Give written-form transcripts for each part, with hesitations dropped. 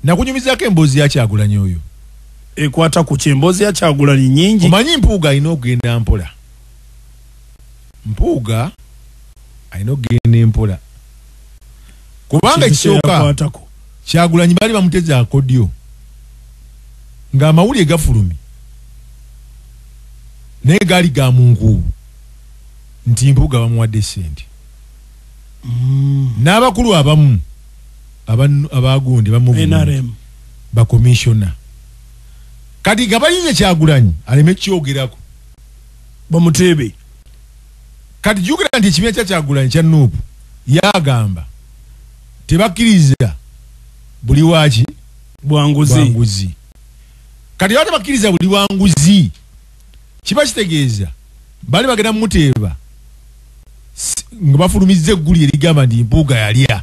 nakunyumizako emboozi ya Kyagulanyi oyo ekwata ku kyemboozi ya Kyagulanyi nyingi. Omanyi Mpuuga alina okugenda mpola. Mpuuga alina okugenda empola kubanga ekisooka Kyagulanyi bali bamuteze akodyo nga amawulire gafulumi naye gaali ga mungu nti Mpuuga bamuwadde ssente. N'abakulu abamu abagundi bamuvumu bakomishona kati nga balinze Kyagulanyi aleme kyogerako bamutebe. Kati jukira nti ekibiina kya Kyagulanyi kya Nuupu yagamba tebakkiriza buli waki bwanguzi. Kati bate bakkiriza buli wanguzi kiba kitegeeza bali bagenda muteeba nga bafulumizza egguli erigamba nti Mpuuga yalya.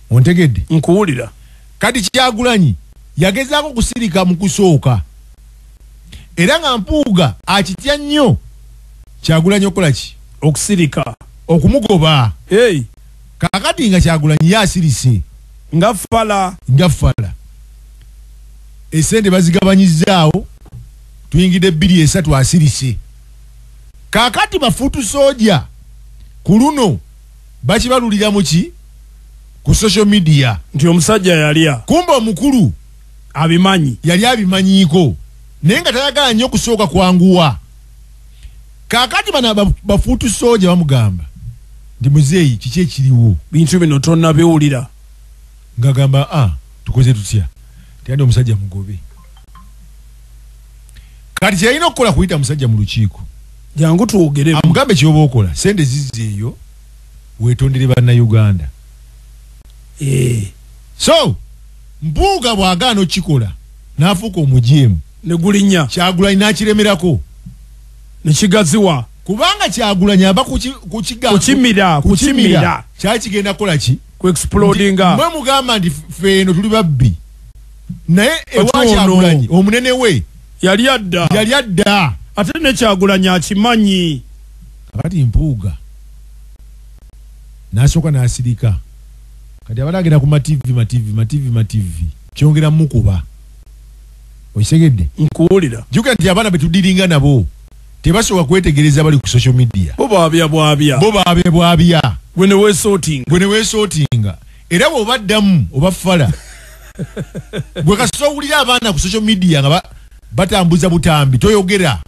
Ontegedde? Nkuwulira. Kati Kyagulanyi yagezaako kusirika mu kusooka era nga Mpuuga akitya nnyo Kyagulanyi okola ki? Okusirika. Okumugoba. Hey. Kakati nga Kyagulanyi yasirise. Nga fala. Esente bazigabanyizaawo tuyingidde 2-3 asirise. Kakati bafutu soja ku luno bakibalulira muki? Ku social media. Nti omusajja yalya. Kumba omukulu abimanyi. Yali abimanyiiko. Naye nga tayagala nnyo kusooka kwanguwa. Kakati bana bafutu soja bamugamba ndi muzeeyi kiki ekiriwo bintu bino tonna biwulira ngagamba tukoze tutya tiyandi omusajja mugobe kati kyalina okukola kuyita musajja mu lukiiko jangu tuwogeremu amugambe kyoba okola sente zizzeeyo weetondere bannayuganda so Mpuuga bw'agaana okikola n'afuuka omujeemu ne gulinnya Kyagulanyi n'akiremerako nekigaziwa kubanga Kyagulanyi aba kuchimira kyali kigenda kola ki ku explodinga mwe mugamba nti feeno tuli babbi naye ewa Kyagulanyi omunene we yali adda ate ne Kyagulanyi akimanyi. Kati Mpuuga n'asooka n'asirika kati abala agenda ku mativi kyongera mukuba okisegedde nkuwulira jjukira nti abaana betudiringa nabo tebasobola kwetegereza bali ku social media bo baabya bwene weesootinga era bw'obaddamu oba fala gwe kasita owulira abaana ku social media nga batambuza butambi toyogera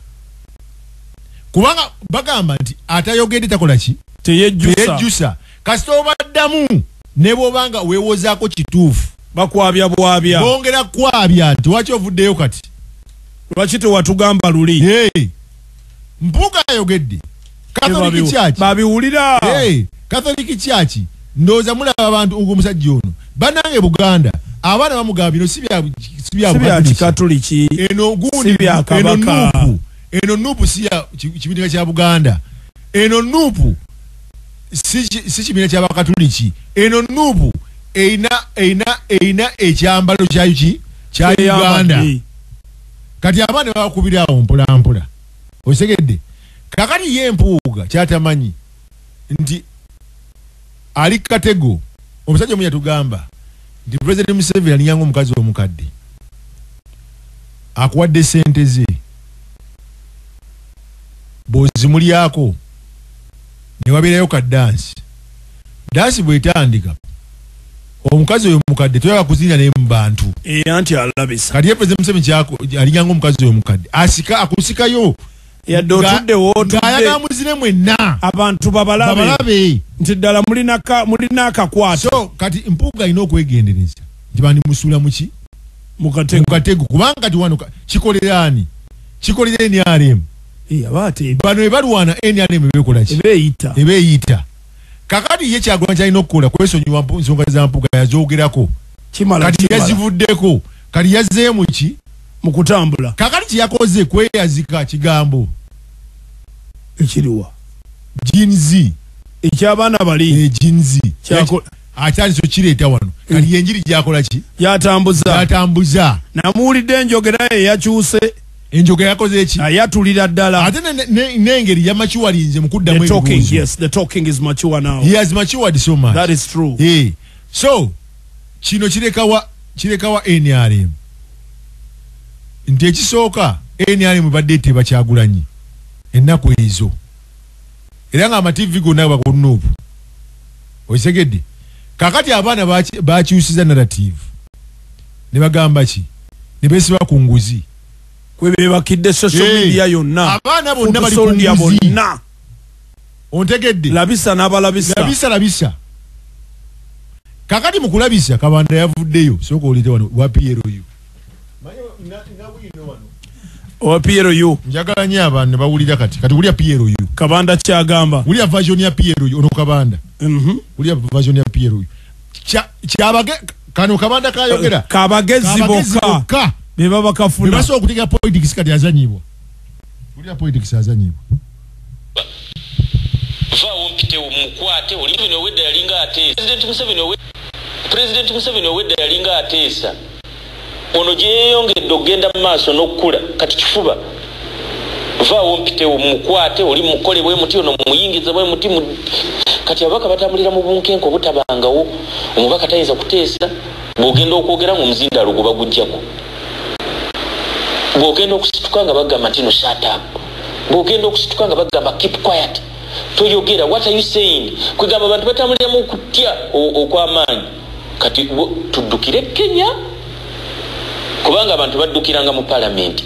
kubanga bagamba nti atayogedde takola ki teyejjusa kasita obaddamu ne bw'obanga weewozaako kituufu bakwabya bongera kwabya nti waki ovuddeyo kati lwaki tewatugamba luli Mpuuga ayogedde Catholic Church babiwulira Catholic Church ndowooza mulaba abantu omusajja ono bannange Buganda abaana bamugamba bino si bya Kikatoliki eno gundi eno Nuupu si kibiina kya Buganda eno Nuupu si kibiina kya Bakatoliki eno Nuupu eina ekyambalo kya Uganda kati abaana bakubirawo mpolampola osegedde kakati ye Mpuuga kyatamanyi nti ali Katego omusajja omu yatugamba nti President Museveni aliyanga omukazi omukadde akuwadde sente ze bw'ozimulyako ne wabeerayo ka dansi bw'etandika omukazi oyo mukadde toyagala kuzinira naye mu bantu anti alabisa kati ye President Museveni aliyanga omukazi oyo mukadde akusikayo yadde otudde wootudde ng'ayagala muzine mwenna abantu babalabe nti ddala mulina akakwata so kati Mpuuga alina okwegendereza nti bandimusuula muki mu Katego kubanga kati wano kikolera ani kikolera NRM bano ebalwana NRM ebekola ki ebeeyita kakati ye Kyagulanyi kyalina okukola kwesonyiwa nsonga za Mpuuga yazoogerako kati yazivuddeko kati yazzeemu ki mu kutambula kakati kyeyakoze kweyazika kigambo ekiriwa jinzi eky'abaana bali jinzi akyaliso kireeta wano kati yenjiri gyakola ki yatambuza namuwulidde enjogera ye yakyuse enjogera yakoze eki yatulira ddala ate n'engeri yamakiwalinze mu kuddamu ebibuuzo yes the talking is mature now he has matured so much that is true so kino kirekawa NRM nti ekisooka NRM badde tebakyagulanyi ennaku ezo era nga amativi gonna bakunuupu okitegedde kakati abaana bakyusiza narrative ne bagamba ki ne beesiba ku nguzi kwebe bakidde social media yonna abaana bonna bali ku nguzi ontegedde labisa n'abalabisa labisa kakati mu kulabisa Kabanda yavuddeyo sooka olete wano wa PRU wa PRU njagala nnyo abantu ne bawulira kati wulya PRU Kabanda kyagamba wulya version ya PRU ono Kabanda wulya version ya PRU kyabage kano Kabanda kayogera kabagezi bokka beba bakafuna beba so kutika politics kati azanyibwa wulya politics azanyibwa vaawo mpite omukwate oli bino wedda yalinga ateesa President Museveni wedda yalinga ateesa ono gye yeeyongedde okugenda mu maaso n'okukula kati kifuba vaawo mpite omukwate oli mukole bwe muti ono muyingiza bwe muti kati ababaka batambulira mu bunkenko obutabangawo omubaka tayinza kuteesa bw'ogenda okwogera mu muzinda lugoba gujjako bw'ogenda okusituka nga bagamba nti no shut up bw'ogenda okusituka nga bagamba keep quiet toyogera what are you saying kwegamba abantu batambulira mu kutya okw'amaanyi kati tuddukire Kenya kubanga abantu baddukiranga mu parliament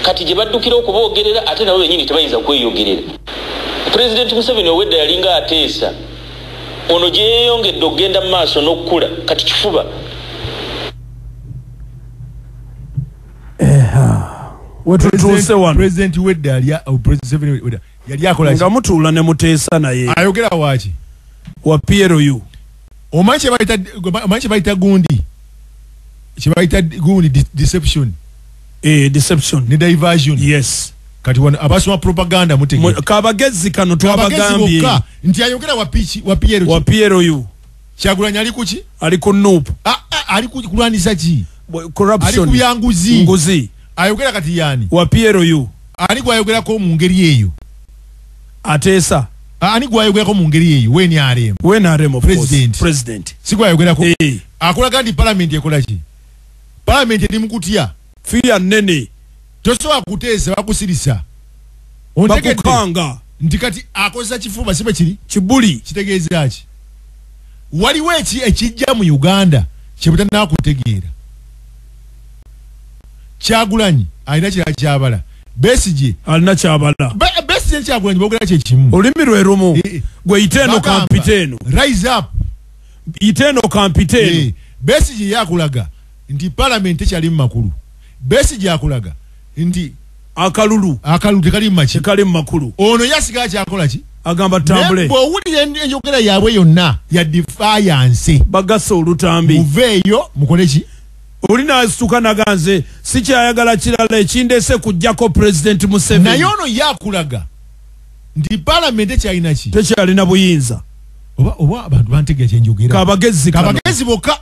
kati gye baddukira okuboogerera ate nabo bennyini tebayinza kweyogerera President Museveni owedda yalinga ateesa ono gye yeeyongedde okugenda mu maaso n'okukula kati kifuba wetutuuse wano President wedda yali akola nga mutuula ne muteesa naye ayogera waaki wa PRU omanyi kye bayita gundi deception deception ne diversion yes kati wano abasoma propaganda mutegeka kabagezi kano twabagambye nti ayogera wa PRU Kyagulanyi ali kuki ali ku nuupu ali kulwanisa ki corruption ali kubyanguzi nguzi ayogera kati yani wa PRU ani gwayogerako mu ngeri eyo ateesa ani gwayogerako mu ngeri eyo NRM of president si gwayogerako akolaga nti parliament ekola ki parliament eri mu kutya fiya nene tosobola kuteesa bakusirisa bakukanga nti kati akozesa kifuba sibe kiri kibuli kitegeeza ki waliwo ekijja mu Uganda kyebutana kutegeera Kyagulanyi alina kira kyabala Besigye alina kyabala Besigye Kyagulanyi bogera kye kimu olimi lwe rumu gwe iteno kampiteno rise up iteno kampiteno Besigye yakulaga nti parliament ekyali mu makulu Besigye yakulaga nti akalulu tekali mu makulu ono yasiga kyakola ki agamba tambule bw'owulira enjogera yaabwe yonna ya defiance bagasa olutambi muveeyo mukole ki olina asituka naganze si kyayagala kirala ekindese kujjako President Museveni naye ono yakulaga nti parliament ekyalina ki tekyalina buyinza oba abantu bantegera kyenjogera kabagezi bokka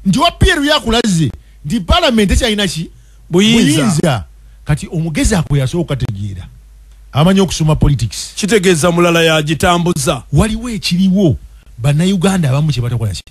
nti wa PRU yakulaze nti parliament ekyalina ki buyinza kati omugezi ako yasooka tegeera amanyi okusoma politics kitegeeza mulala yagitambuza waliwo ekiriwo bannayuganda abamu kye batakola ki